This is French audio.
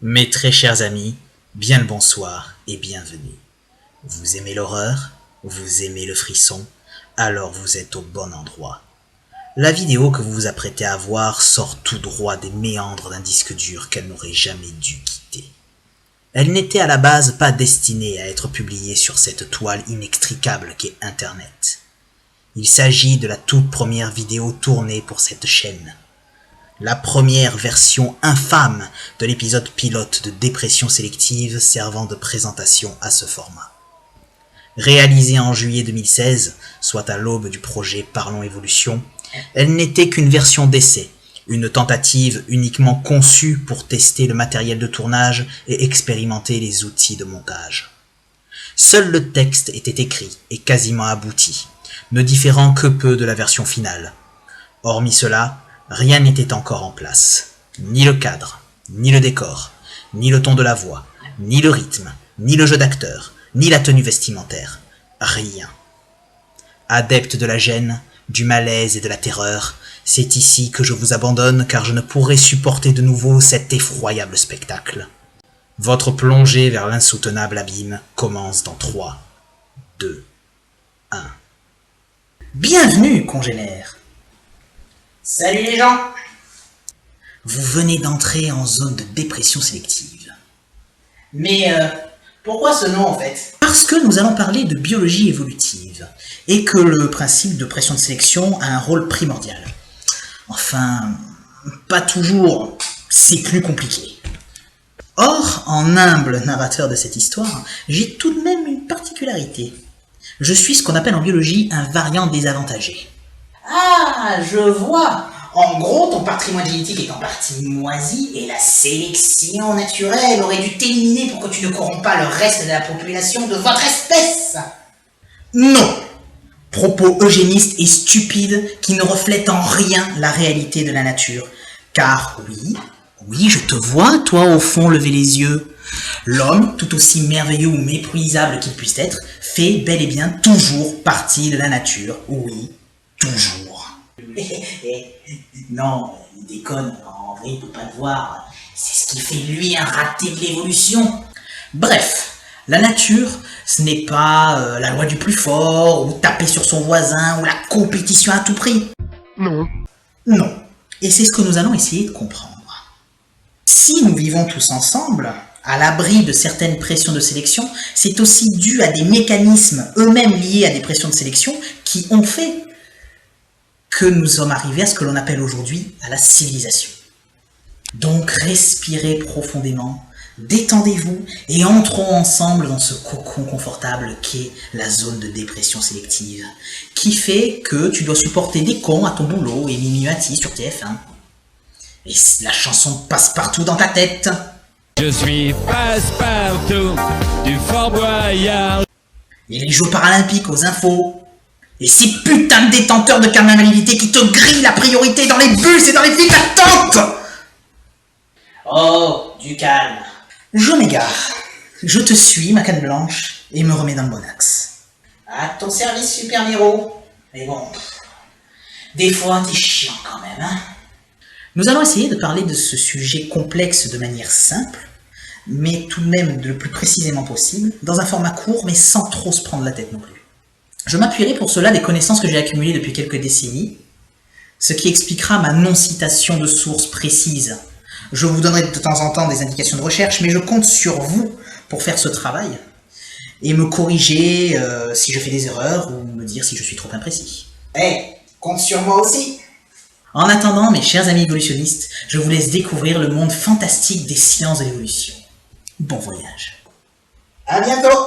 Mes très chers amis, bien le bonsoir et bienvenue. Vous aimez l'horreur? Vous aimez le frisson? Alors vous êtes au bon endroit. La vidéo que vous vous apprêtez à voir sort tout droit des méandres d'un disque dur qu'elle n'aurait jamais dû quitter. Elle n'était à la base pas destinée à être publiée sur cette toile inextricable qu'est Internet. Il s'agit de la toute première vidéo tournée pour cette chaîne. La première version infâme de l'épisode pilote de Dépression sélective servant de présentation à ce format. Réalisée en juillet 2016, soit à l'aube du projet Parlons Évolution, elle n'était qu'une version d'essai, une tentative uniquement conçue pour tester le matériel de tournage et expérimenter les outils de montage. Seul le texte était écrit et quasiment abouti, ne différant que peu de la version finale. Hormis cela, rien n'était encore en place. Ni le cadre, ni le décor, ni le ton de la voix, ni le rythme, ni le jeu d'acteur, ni la tenue vestimentaire. Rien. Adepte de la gêne, du malaise et de la terreur, c'est ici que je vous abandonne car je ne pourrai supporter de nouveau cet effroyable spectacle. Votre plongée vers l'insoutenable abîme commence dans 3, 2, 1. Bienvenue, congénères. Salut les gens! Vous venez d'entrer en zone de dépression sélective. Mais pourquoi ce nom en fait? Parce que nous allons parler de biologie évolutive, et que le principe de pression de sélection a un rôle primordial. Enfin, pas toujours, c'est plus compliqué. Or, en humble narrateur de cette histoire, j'ai tout de même une particularité. Je suis ce qu'on appelle en biologie un variant désavantagé. Ah, je vois! En gros, ton patrimoine génétique est en partie moisi et la sélection naturelle aurait dû t'éliminer pour que tu ne corromps pas le reste de la population de votre espèce! Non! Propos eugénistes et stupides qui ne reflètent en rien la réalité de la nature. Car oui, je te vois, toi, au fond, lever les yeux. L'homme, tout aussi merveilleux ou méprisable qu'il puisse être, fait bel et bien toujours partie de la nature. Oui, toujours. Non, il déconne, en vrai il peut pas te voir. C'est ce qui fait lui un raté de l'évolution. Bref, la nature, ce n'est pas la loi du plus fort, ou taper sur son voisin, ou la compétition à tout prix. Non. Non. Et c'est ce que nous allons essayer de comprendre. Si nous vivons tous ensemble, à l'abri de certaines pressions de sélection, c'est aussi dû à des mécanismes eux-mêmes liés à des pressions de sélection qui ont fait que nous sommes arrivés à ce que l'on appelle aujourd'hui à la civilisation. Donc respirez profondément, détendez-vous et entrons ensemble dans ce cocon confortable qu'est la zone de dépression sélective, qui fait que tu dois supporter des cons à ton boulot et Mimi Mati sur TF1. Et la chanson passe partout dans ta tête. Je suis passe-partout du Fort Boyard. Et les Jeux paralympiques aux infos. Et ces putains de détenteurs de carnet d'invalidité qui te grillent la priorité dans les bus et dans les files d'attente. Oh, du calme. Je m'égare. Je te suis, ma canne blanche, et me remets dans le bon axe. À ton service, Super Miro. Mais bon, des fois t'es chiant quand même, hein. Nous allons essayer de parler de ce sujet complexe de manière simple, mais tout de même le plus précisément possible, dans un format court, mais sans trop se prendre la tête non plus. Je m'appuierai pour cela des connaissances que j'ai accumulées depuis quelques décennies, ce qui expliquera ma non-citation de sources précises. Je vous donnerai de temps en temps des indications de recherche, mais je compte sur vous pour faire ce travail, et me corriger si je fais des erreurs, ou me dire si je suis trop imprécis. Compte sur moi aussi. En attendant, mes chers amis évolutionnistes, je vous laisse découvrir le monde fantastique des sciences de l'évolution. Bon voyage. À bientôt.